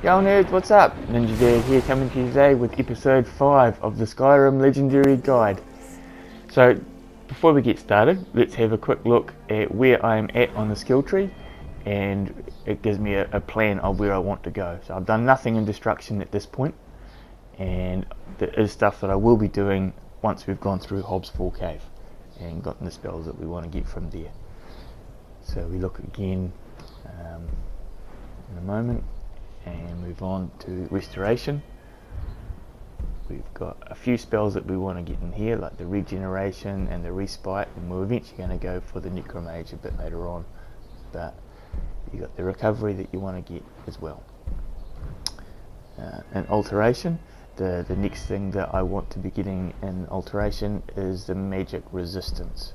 Yo nerds, what's up? Ninja Dad here, coming to you today with episode 5 of the Skyrim Legendary Guide. So, before we get started, let's have a quick look at where I'm at on the skill tree, and it gives me a plan of where I want to go. So I've done nothing in destruction at this point, and there is stuff that I will be doing once we've gone through Hobbs 4 Cave and gotten the spells that we want to get from there. So we look again in a moment and move on to restoration. We've got a few spells that we want to get in here, like the regeneration and the respite, and we're eventually going to go for the necromage a bit later on, but you got the recovery that you want to get as well. And alteration, the next thing that I want to be getting in alteration is the magic resistance.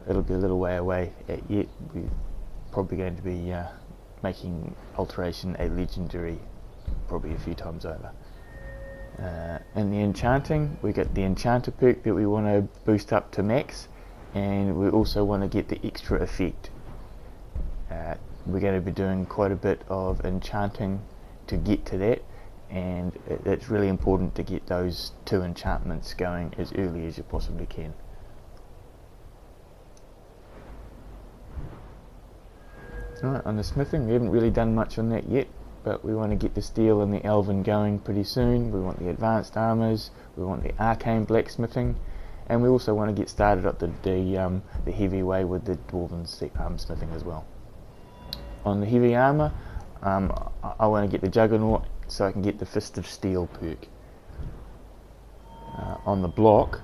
It'll be a little way away yet. We're probably going to be making alteration a legendary probably a few times over. And the enchanting, we get the enchanter perk that we want to boost up to max, and we also want to get the extra effect. We're going to be doing quite a bit of enchanting to get to that, and it's really important to get those 2 enchantments going as early as you possibly can. Alright, on the smithing, we haven't really done much on that yet, but we want to get the steel and the elven going pretty soon. We want the advanced armors, we want the arcane blacksmithing, and we also want to get started up the heavy way with the dwarven smithing as well. On the heavy armor, I want to get the juggernaut so I can get the fist of steel perk. On the block,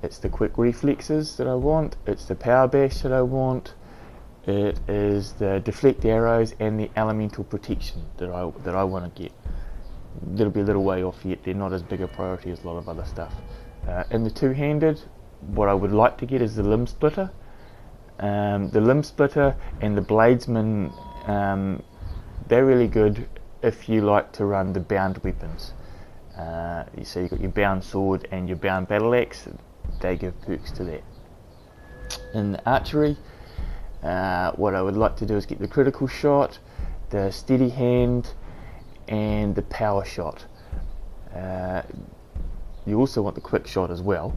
it's the quick reflexes that I want, it's the power bash that I want, it is the deflect arrows and the elemental protection that I want to get. That'll be a little way off yet, they're not as big a priority as a lot of other stuff. In the two-handed, what I would like to get is the limb splitter. The limb splitter and the bladesman, they're really good if you like to run the bound weapons. So you've got your bound sword and your bound battle axe, they give perks to that. In the archery, what I would like to do is get the critical shot, the steady hand, and the power shot. You also want the quick shot as well,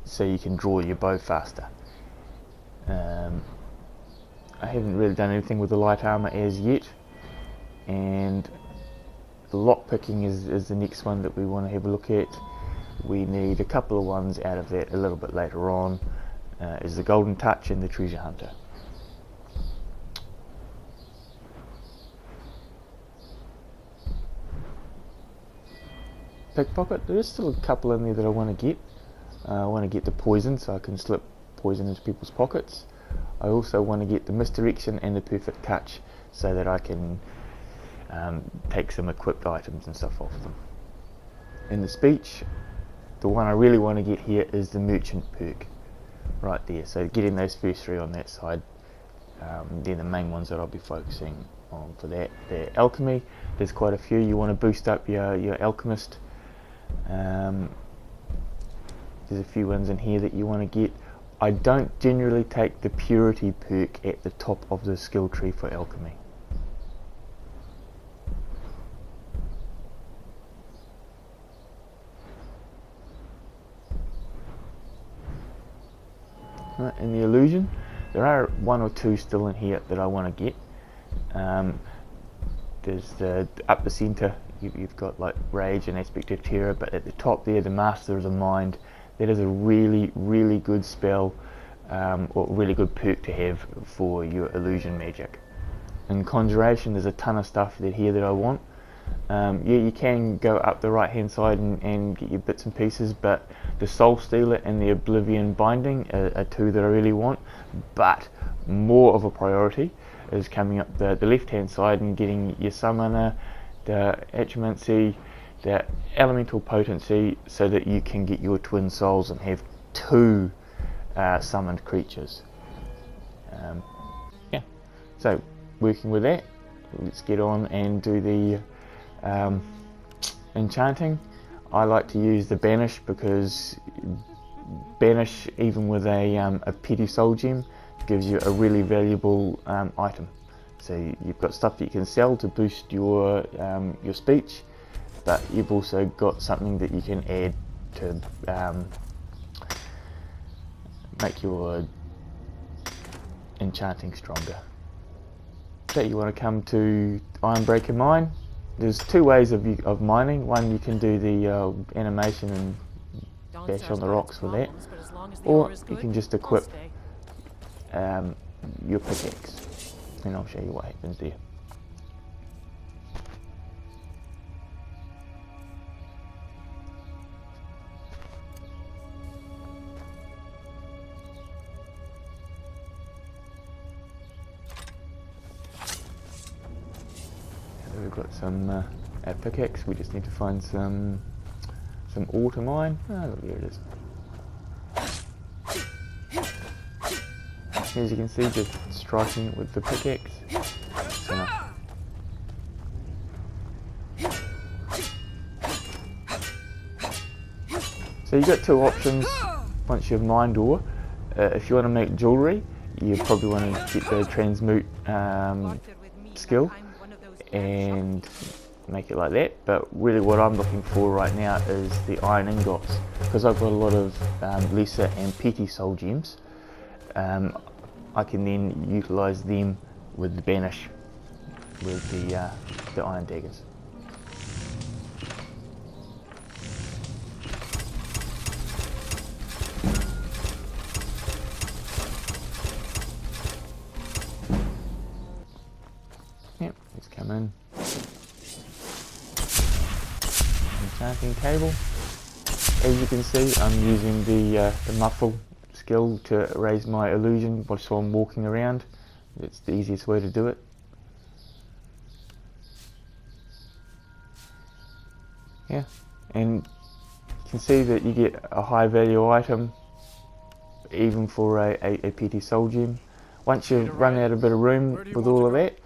so you can draw your bow faster. I haven't really done anything with the light armor as yet, and the lockpicking is the next one that we want to have a look at. We need a couple of ones out of that a little bit later on, is the golden touch and the treasure hunter. Pickpocket, there is still a couple in there that I want to get. I want to get the poison so I can slip poison into people's pockets. I also want to get the misdirection and the perfect touch so that I can take some equipped items and stuff off them. In the speech, the one I really want to get here is the merchant perk right there, so getting those first 3 on that side, they're the main ones that I'll be focusing on for that. The alchemy, there's quite a few. You want to boost up your alchemist. There's a few ones in here that you want to get. I don't generally take the purity perk at the top of the skill tree for alchemy. Right, in the illusion, there are 1 or 2 still in here that I want to get. There's up the centre, you've got like rage and aspect of terror, but at the top there, the master of the mind, that is a really good spell, or really good perk to have for your illusion magic. In conjuration, there's a ton of stuff here that I want. Yeah, you can go up the right hand side and get your bits and pieces, but the soul stealer and the oblivion binding are 2 that I really want, but more of a priority is coming up the left hand side and getting your summoner, the atromancy, the elemental potency, so that you can get your twin souls and have 2 summoned creatures. Yeah, so working with that, let's get on and do the enchanting. I like to use the banish because banish, even with a petty soul gem, gives you a really valuable item. So you've got stuff that you can sell to boost your speech, but you've also got something that you can add to make your enchanting stronger. So you want to come to Ironbreaker Mine. There's two ways of mining. One, you can do the animation and bash on the rocks with that, or you can just equip your pickaxe, and I'll show you what happens there. We've got some pickaxe. We just need to find some ore to mine. Oh, look, there it is. As you can see, just striking it with the pickaxe. That's enough. So you've got two options once you've mined ore. If you want to make jewellery, you probably want to get the transmute skill and make it like that, but really what I'm looking for right now is the iron ingots, because I've got a lot of lesser and petty soul gems. I can then utilise them with the banish, with the iron daggers. Yep, let's come in. Enchanting table. As you can see, I'm using the muffle skill to raise my illusion while I'm walking around. It's the easiest way to do it. Yeah, and you can see that you get a high value item even for a PT soul gem. Once you've run out a bit of room with all of that,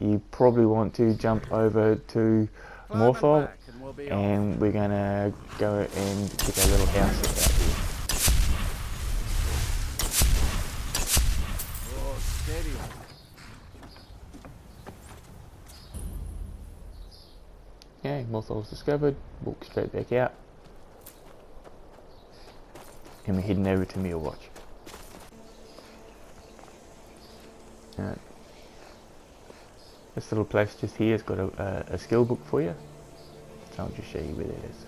you probably want to jump over to Morphol, and we're going to go and get a little house out there. Okay, Morphol's discovered, walk straight back out, and we're heading over to Mealwatch. This little place just here has got a skill book for you, so I'll just show you where that is.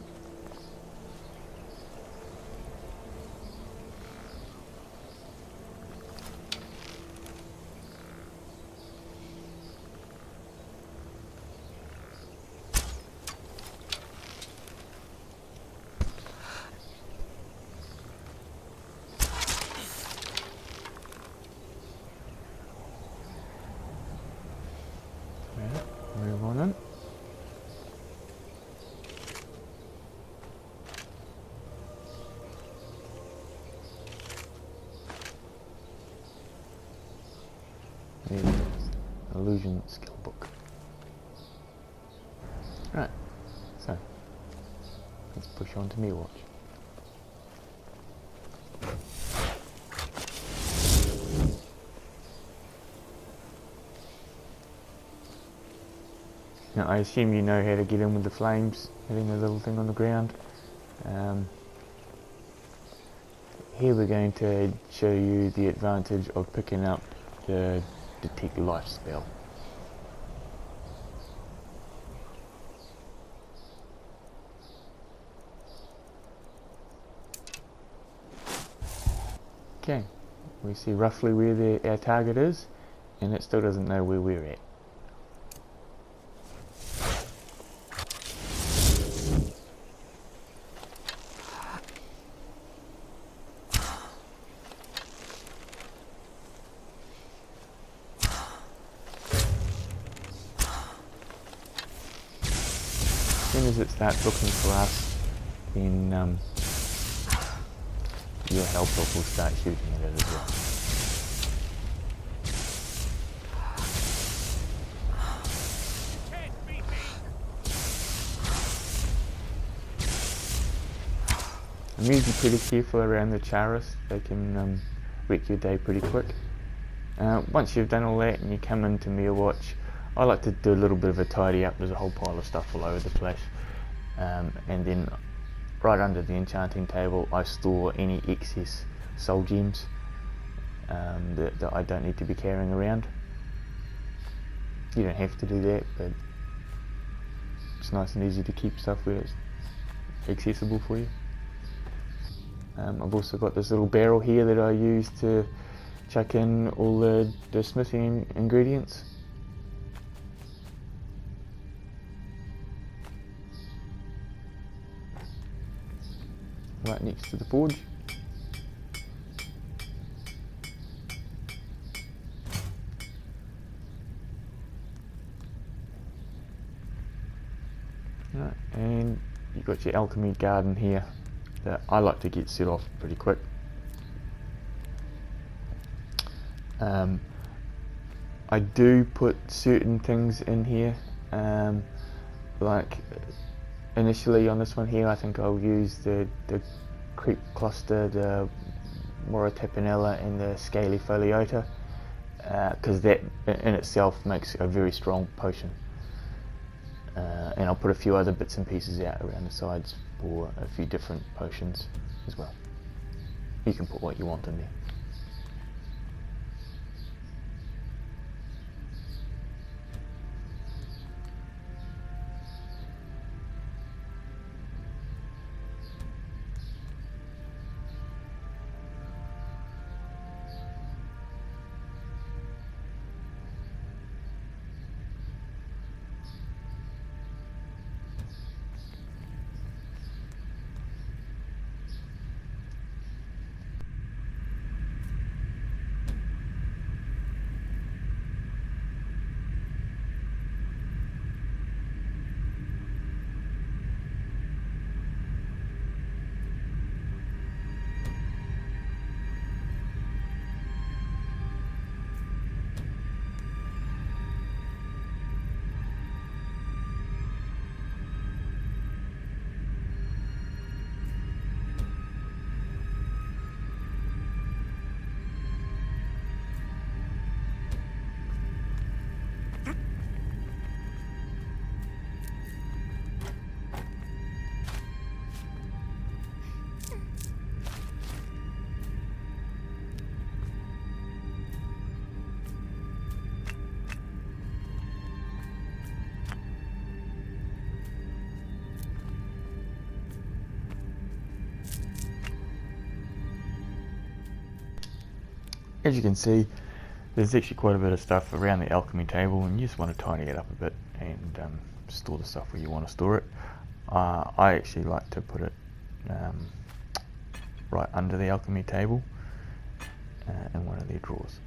Move on in. There it is. Illusion skill book. Right, so let's push on to Mealwatch. Now I assume you know how to get in with the flames, hitting the little thing on the ground. Here we're going to show you the advantage of picking up the detect life spell. Okay, we see roughly where our target is, and it still doesn't know where we're at. As soon as it starts looking for us, then your helper will start shooting at it as well. I'm usually pretty careful around the Charis. They can wreck your day pretty quick. Once you've done all that and you come into Mere Watch, I like to do a little bit of a tidy up. There's a whole pile of stuff all over the place, and then right under the enchanting table I store any excess soul gems that I don't need to be carrying around. You don't have to do that, but it's nice and easy to keep stuff where it's accessible for you. I've also got this little barrel here that I use to chuck in all the smithing ingredients. Right next to the forge. Right, and you've got your alchemy garden here that I like to get set off pretty quick. I do put certain things in here, like initially on this one here I think I'll use the creep cluster, the Mora Tapanella and the Scaly Foliota, because that in itself makes a very strong potion. And I'll put a few other bits and pieces out around the sides for a few different potions as well. You can put what you want in there. As you can see, there's actually quite a bit of stuff around the alchemy table, and you just want to tidy it up a bit and store the stuff where you want to store it. I actually like to put it right under the alchemy table in one of their drawers.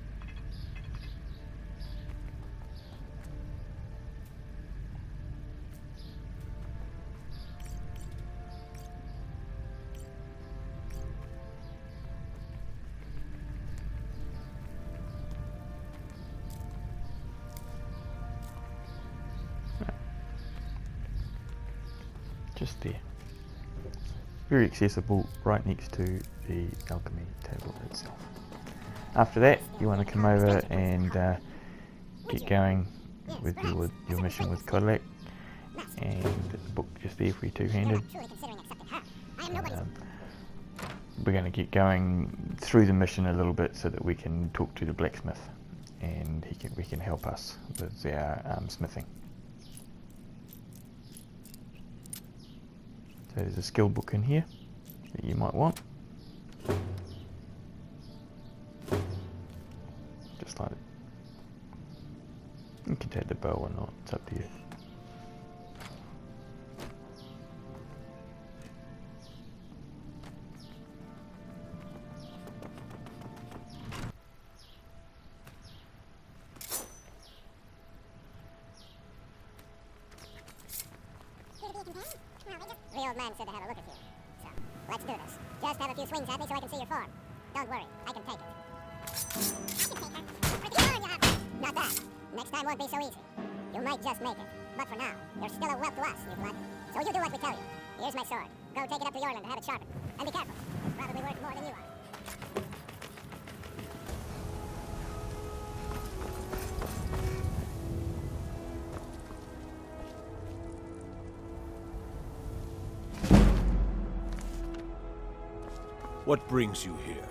Just there. Very accessible, right next to the alchemy table itself. After that, you want to come over and get going with your mission with Cadillac, and the book just there for you two-handed. We're going to get going through the mission a little bit so that we can talk to the blacksmith, and we can help us with our smithing. So there's a skill book in here that you might want. Just like it. You can take the bow or not, it's up to you. The old man said to have a look at you. So, let's do this. Just have a few swings at me so I can see your form. Don't worry, I can take it. I can take it. Not that. Next time won't be so easy. You might just make it. But for now, you're still a whelp to us, new blood. So you do what we tell you. Here's my sword. Go take it up to Yorland to have it sharpened. And be careful. It's probably worth more than you are. What brings you here?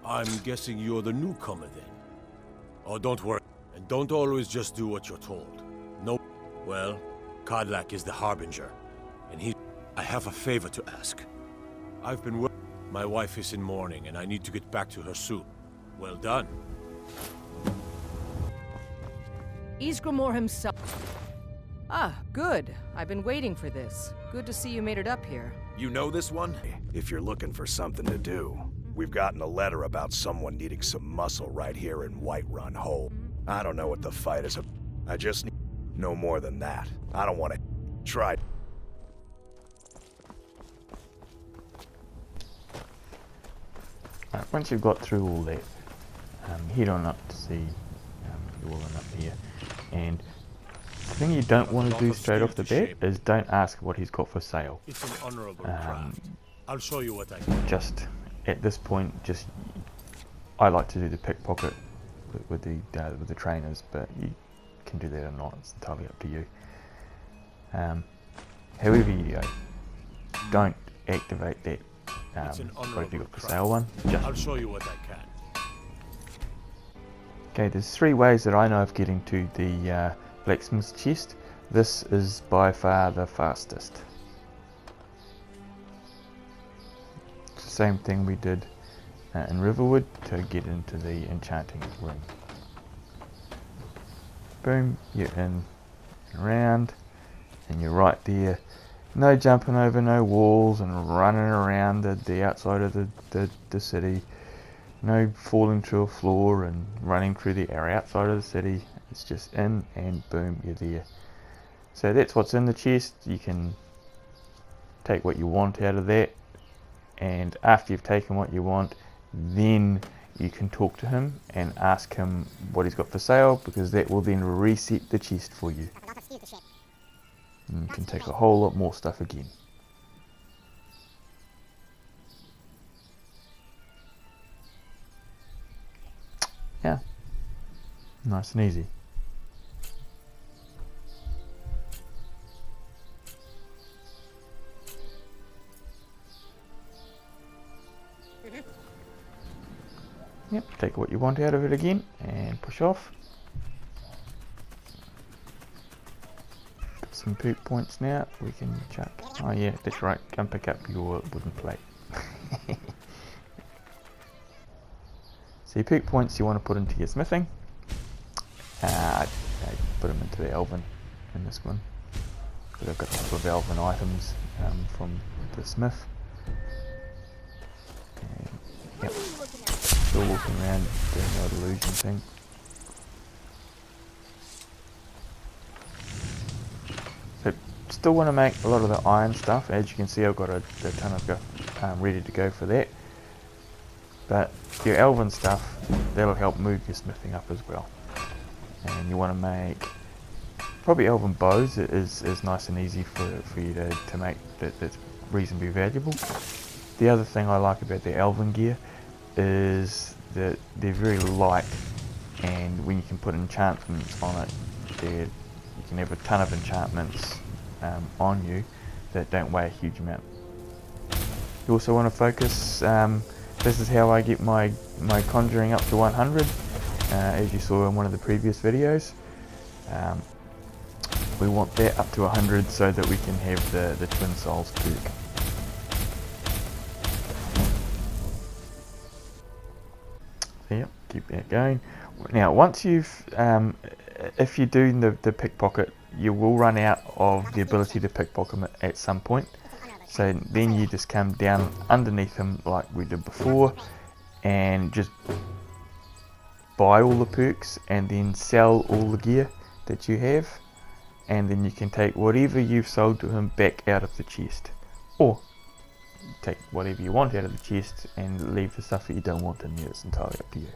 I'm guessing you're the newcomer then. Oh, don't worry. And don't always just do what you're told. No. Well, Kodlak is the Harbinger. And I have a favor to ask. I've been working. My wife is in mourning, and I need to get back to her soon. Well done. Ysgramor himself. Ah, good. I've been waiting for this. Good to see you made it up here. You know this one? If you're looking for something to do, we've gotten a letter about someone needing some muscle right here in Whiterun Hole. I don't know what the fight is about. I just need no more than that. I don't want to try. Once you've got through all that, head on up to see the woman up here. And the thing you don't want to do straight off the bat is don't ask what he's got for sale. It's an honorable craft. I'll show you what I can. Just at this point, I like to do the pickpocket with the trainers, but you can do that or not. It's entirely up to you. However you go, don't activate that. What have you got for sale one? I'll show you what I can. Okay, there's 3 ways that I know of getting to the blacksmith's chest. This is by far the fastest. It's the same thing we did in Riverwood to get into the enchanting room. Boom, you're in and around, and you're right there. No jumping over no walls and running around the outside of the city. No falling through a floor and running through the area outside of the city. It's just in and boom, you're there. So that's what's in the chest. You can take what you want out of that, and after you've taken what you want, then you can talk to him and ask him what he's got for sale, because that will then reset the chest for you. And you can take a whole lot more stuff again. Yeah, nice and easy. Yep, take what you want out of it again and push off. Got some poop points now, we can chuck. Oh yeah, that's right, come pick up your wooden plate. So your poop points you want to put into your smithing. I put them into the elven in this one. But I've got a couple of elven items from the smith. And, yep. Still walking around doing the illusion thing. So still want to make a lot of the iron stuff. As you can see, I've got a ton of stuff ready to go for that. But your elven stuff, that'll help move your smithing up as well. And you want to make probably elven bows. It is nice and easy for you to make that's reasonably valuable. The other thing I like about the elven gear is that they're very light, and when you can put enchantments on it, you can have a ton of enchantments on you that don't weigh a huge amount. You also want to focus. This is how I get my conjuring up to 100, as you saw in one of the previous videos. We want that up to 100 so that we can have the Twin Souls perk. Yep, keep that going. Now, once you've, if you do the pickpocket, you will run out of the ability to pickpocket at some point. So then you just come down underneath him like we did before, and just buy all the perks and then sell all the gear that you have, and then you can take whatever you've sold to him back out of the chest, or take whatever you want out of the chest and leave the stuff that you don't want in there. It's entirely up to you.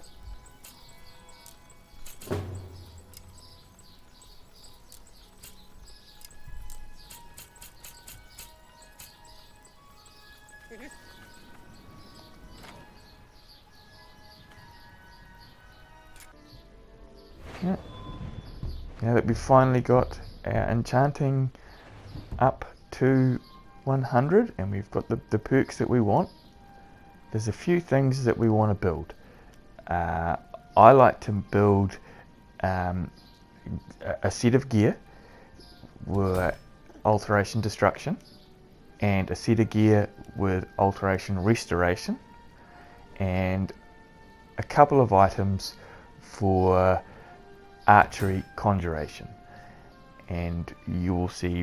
Yeah. Now that we've finally got our enchanting up to 100 and we've got the perks that we want, there's a few things that we want to build. I like to build a set of gear with alteration destruction and a set of gear with alteration restoration and a couple of items for archery conjuration, and you will see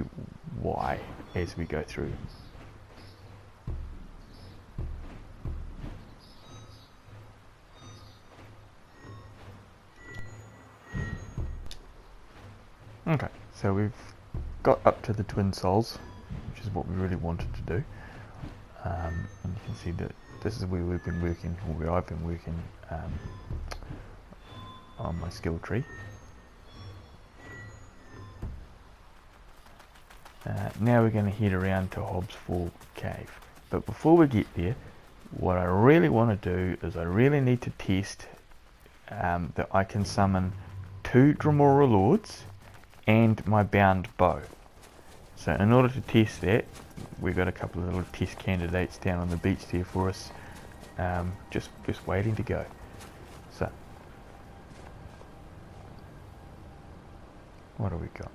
why as we go through. Okay, so we've got up to the twin souls, which is what we really wanted to do, and you can see that this is where we've been working, or where I've been working on my skill tree. Now we're going to head around to Hobbs Fall Cave, but before we get there, what I really want to do is I really need to test that I can summon 2 Dremora Lords and my bound bow. So in order to test that, we've got a couple of little test candidates down on the beach there for us, just waiting to go. So what do we got?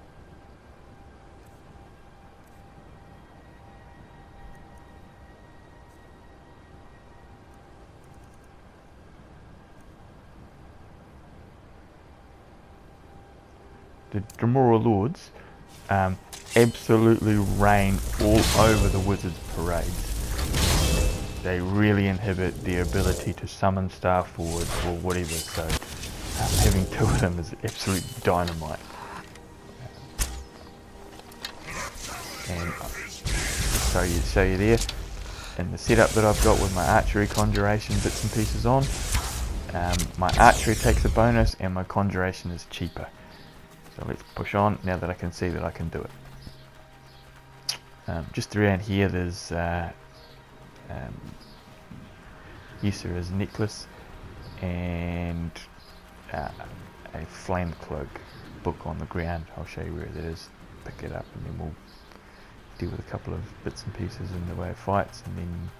The Dremora Lords absolutely reign all over the wizard's parades. They really inhibit their ability to summon star forwards or whatever, so having 2 of them is absolute dynamite. And show you there in the setup that I've got with my archery conjuration bits and pieces on. My archery takes a bonus and my conjuration is cheaper. So let's push on now that I can see that I can do it. Just around here there's Ysera's necklace and a flame cloak book on the ground. I'll show you where that is, pick it up, and then we'll deal with a couple of bits and pieces in the way of fights. And then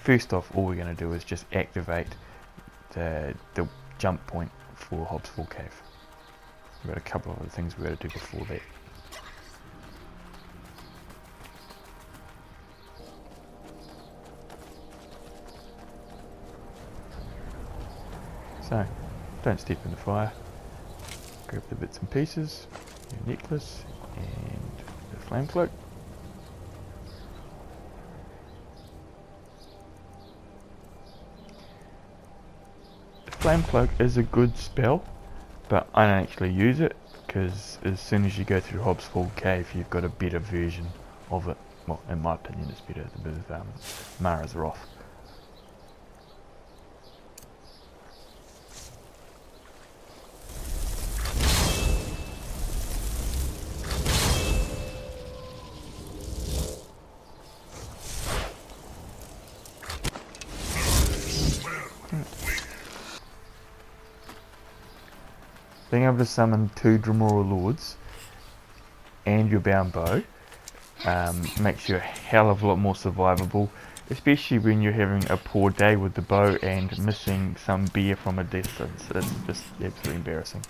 first off, all we're going to do is just activate the jump point for Hobbs Fall Cave. We've got a couple of other things we've got to do before that. So, don't step in the fire. Grab the bits and pieces, your necklace and the flame cloak. The flame cloak is a good spell, but I don't actually use it because as soon as you go through Hobbs Fall Cave, you've got a better version of it. Well, in my opinion, it's better with Mara's Wrath. Being able to summon 2 Dremora Lords and your bound bow makes you a hell of a lot more survivable, especially when you're having a poor day with the bow and missing some beer from a distance. It's just absolutely embarrassing.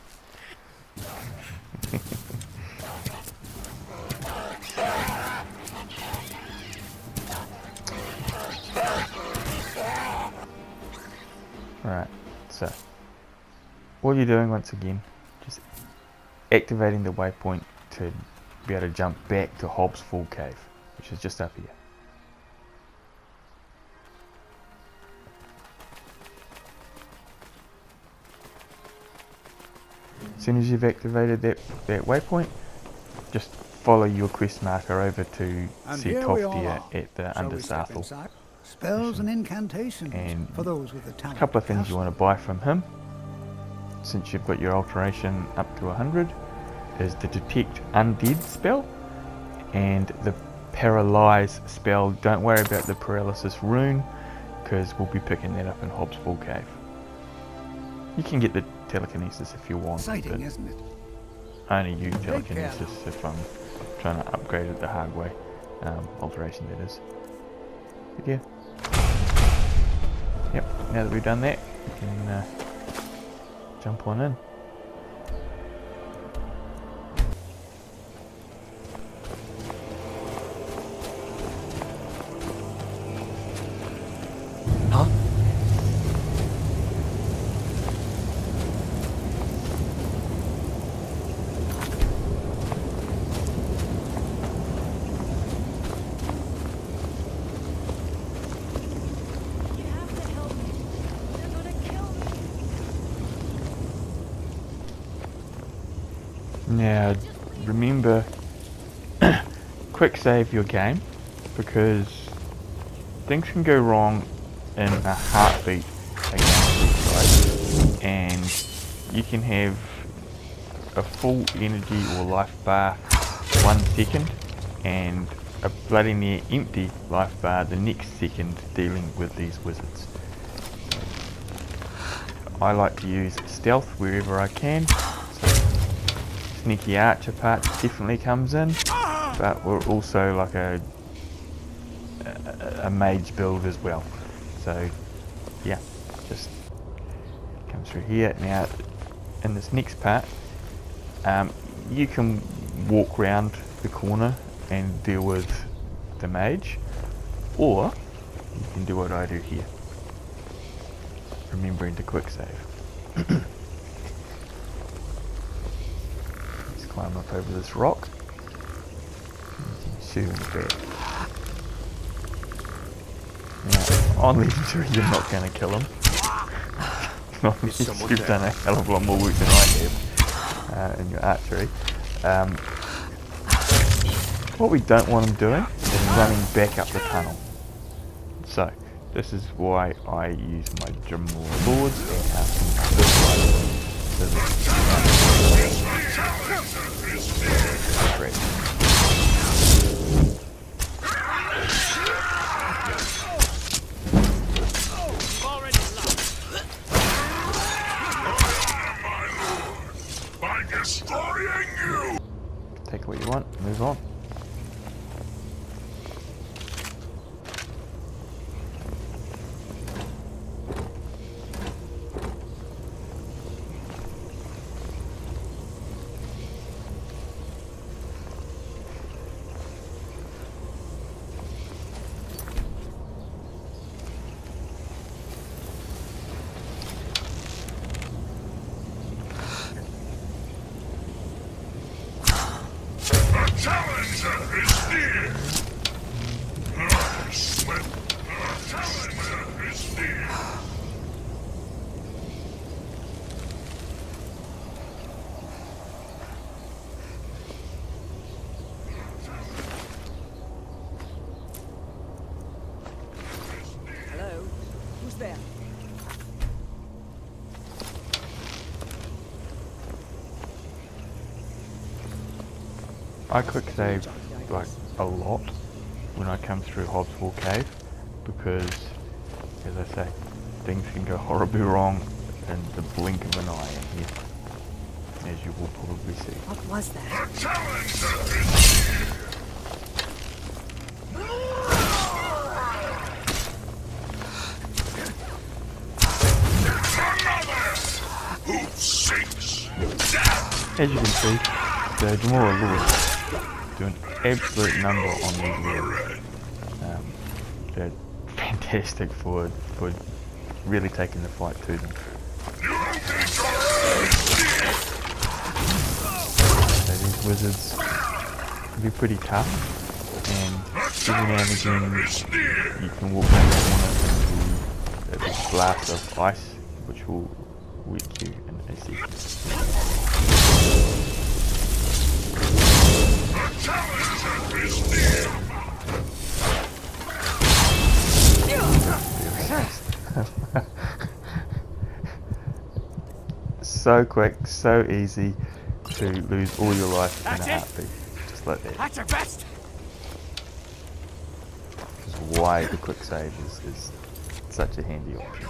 Alright, so all you're doing once again, just activating the waypoint to be able to jump back to Hobbs Fall Cave, which is just up here. As soon as you've activated that waypoint, just follow your quest marker over to see Toftia at the Undersarthal. Spells and incantations and for those with the talent. A couple of things you want to buy from him, since you've got your alteration up to 100, is the Detect Undead spell and the Paralyze spell. Don't worry about the Paralysis rune, because we'll be picking that up in Hobbs Fall Cave. You can get the telekinesis if you want, Exciting, but isn't it? I only use telekinesis if I'm trying to upgrade it the hard way. alteration that is. But yeah. Yep, now that we've done that, we can jump on in. Now, remember, quick save your game, because things can go wrong in a heartbeat against these guys, and you can have a full energy or life bar 1 second, and a bloody near empty life bar the next second dealing with these wizards. I like to use stealth wherever I can. Sneaky archer part definitely comes in, but we're also like a mage build as well. So yeah, just come through here. Now in this next part, you can walk round the corner and deal with the mage, or you can do what I do here, remembering to quick save. Climb up over this rock. Shoot him in the back. Now, on legendary, you're not going to kill him. Not unless you've done a hell of a lot more work than I have in your archery. What we don't want him doing is running back up the tunnel. So, this is why I use my Drumroar Lords and cast them this way. So great. By destroying you! Take what you want, move on. I quick save like a lot when I come through Hobbs Hall Cave, because, as I say, things can go horribly wrong in the blink of an eye in here, as you will probably see. What was that? As you can see, the Drumroar Lords do an absolute number on these lords. They're fantastic for really taking the fight to them. So these wizards can be pretty tough, and every now and again you can walk around the corner into a big blast of ice, which will wreck you in a second. So quick, so easy to lose all your life in a heartbeat, just like that. That's your best. Which is why the quick save is such a handy option.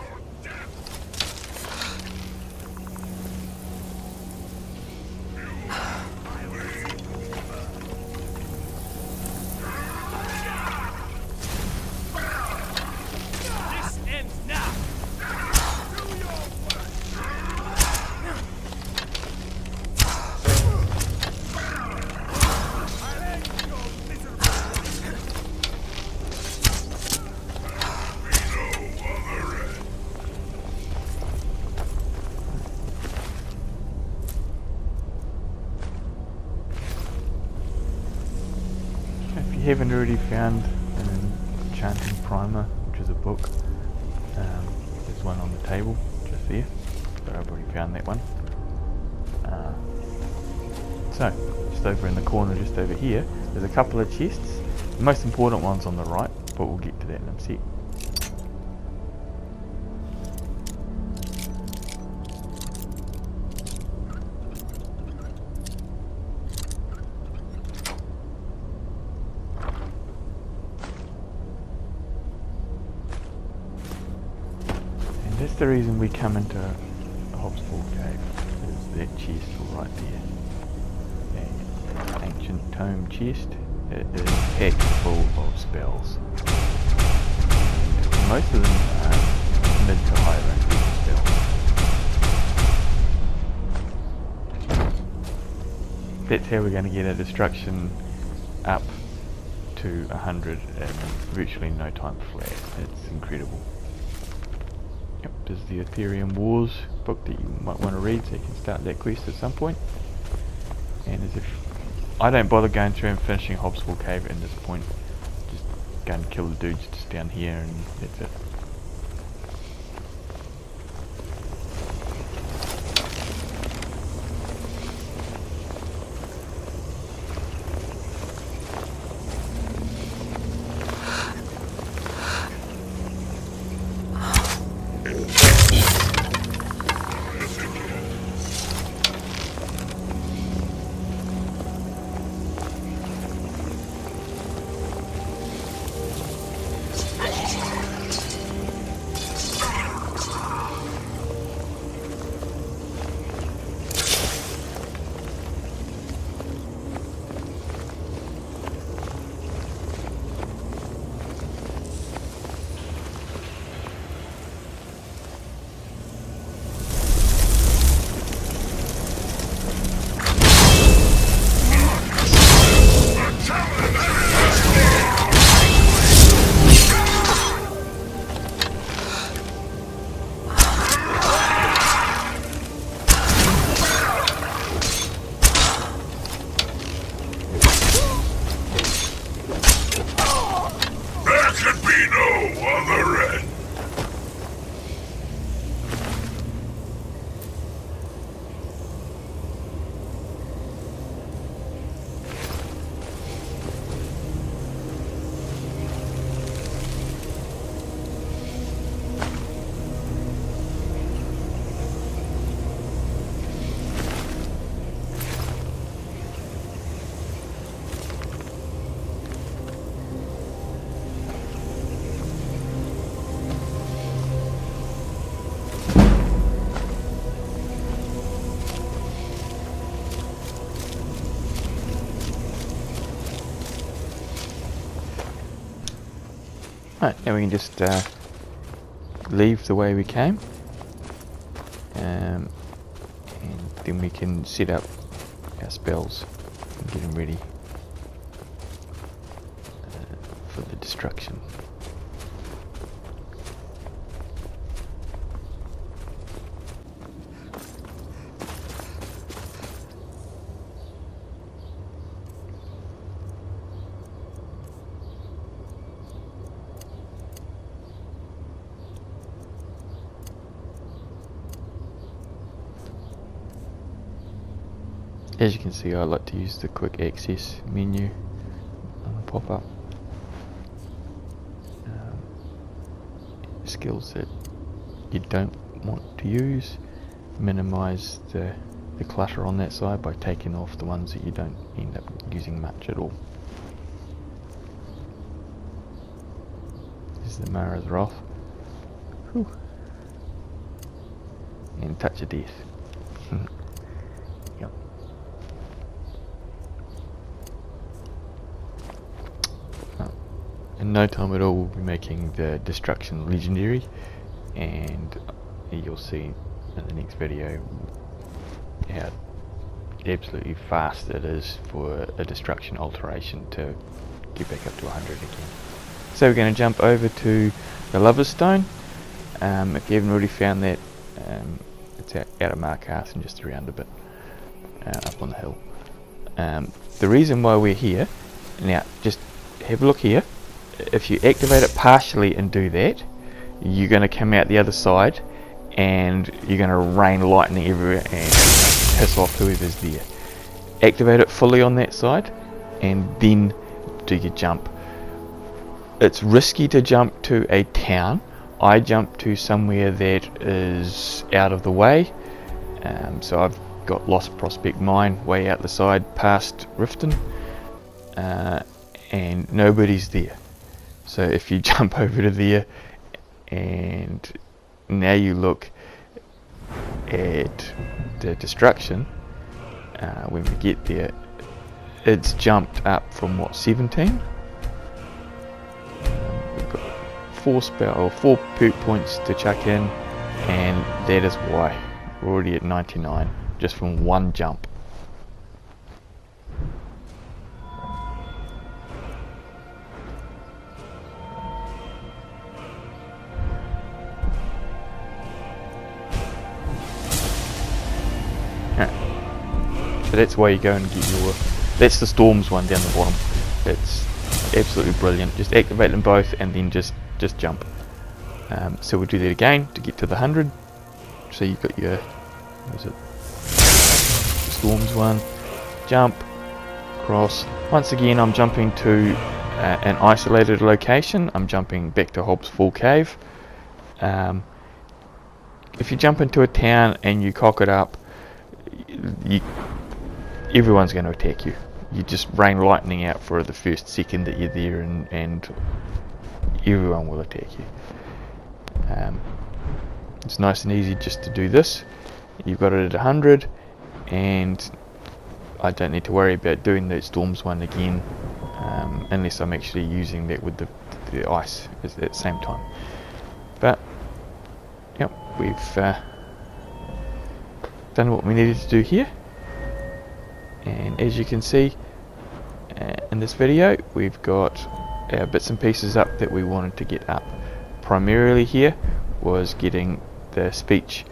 haven't already found an enchanting primer, which is a book, there's one on the table just there, but I've already found that one. So, just over in the corner, just over here, there's a couple of chests. The most important one's on the right, but we'll get to that in a sec. And that's the reason we come into Hob's Cave, is that chest right there. An ancient tome chest. It is packed full of spells. Most of them are mid to high range spells. That's how we're going to get our destruction up to 100 in virtually no time flat. It's incredible. Yep, there's the Ethereum Wars book that you might want to read, so you can start that quest at some point. And as if I don't bother going through and finishing Hob's Cave at this point. Just go and kill the dudes just down here and that's it. Right, now we can just leave the way we came, and then we can set up our spells and get them ready for the destruction. As you can see, I like to use the quick access menu on the pop-up. Skills that you don't want to use, minimise the clutter on that side by taking off the ones that you don't end up using much at all. This is the Mara's Wrath. Whew. And Touch of Death. Yep. In no time at all we'll be making the Destruction Legendary, and you'll see in the next video how absolutely fast it is for a Destruction Alteration to get back up to 100 again. So we're going to jump over to the Lover's Stone. If you haven't already found that, it's out of Markarth and just around a bit up on the hill. The reason why we're here, now just have a look here. If you activate it partially and do that, you're going to come out the other side and you're going to rain lightning everywhere and piss off whoever's there. Activate it fully on that side and then do your jump. It's risky to jump to a town. I jumped to somewhere that is out of the way, so I've got Lost Prospect Mine way out the side past Riften, and nobody's there. So if you jump over to there and now you look at the destruction, when we get there, it's jumped up from what, 17? We've got 4 perk points to chuck in, and that is why we're already at 99 just from one jump. So that's why you go and get your, that's the storms one down the bottom. It's absolutely brilliant. Just activate them both and then just jump. So we'll do that again to get to the 100. So you've got your, what is it, the storms one, jump, cross. Once again I'm jumping to an isolated location. I'm jumping back to Hobbs Full Cave. If you jump into a town and you cock it up, everyone's going to attack you. You just rain lightning out for the first second that you're there, and everyone will attack you. It's nice and easy just to do this. You've got it at 100, and I don't need to worry about doing the storms one again, unless I'm actually using that with the ice at the same time. But yep, we've done what we needed to do here, and as you can see in this video, we've got our bits and pieces up that we wanted to get up. Primarily here was getting the speech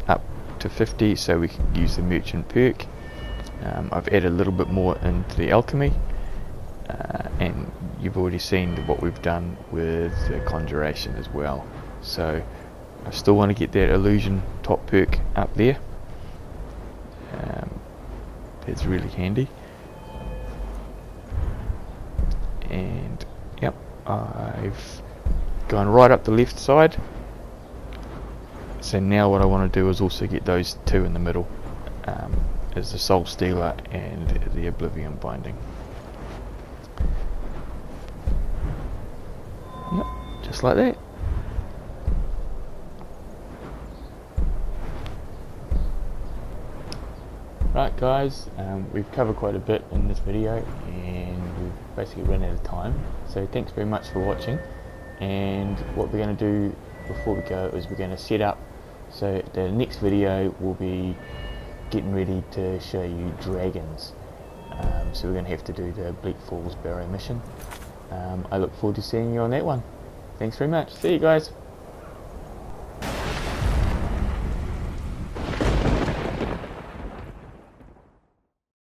up to 50 so we can use the merchant perk. I've added a little bit more into the alchemy, and you've already seen what we've done with the conjuration as well. So I still want to get that illusion top perk up there. It's really handy, and yep, I've gone right up the left side. So now what I want to do is also get those two in the middle, as the Soul Stealer and the Oblivion Binding. Yep, just like that. Right guys, we've covered quite a bit in this video and we've basically run out of time, so thanks very much for watching. And what we're going to do before we go is we're going to set up, so the next video will be getting ready to show you dragons. So we're going to have to do the Bleak Falls Barrow mission. I look forward to seeing you on that one. Thanks very much, see you guys.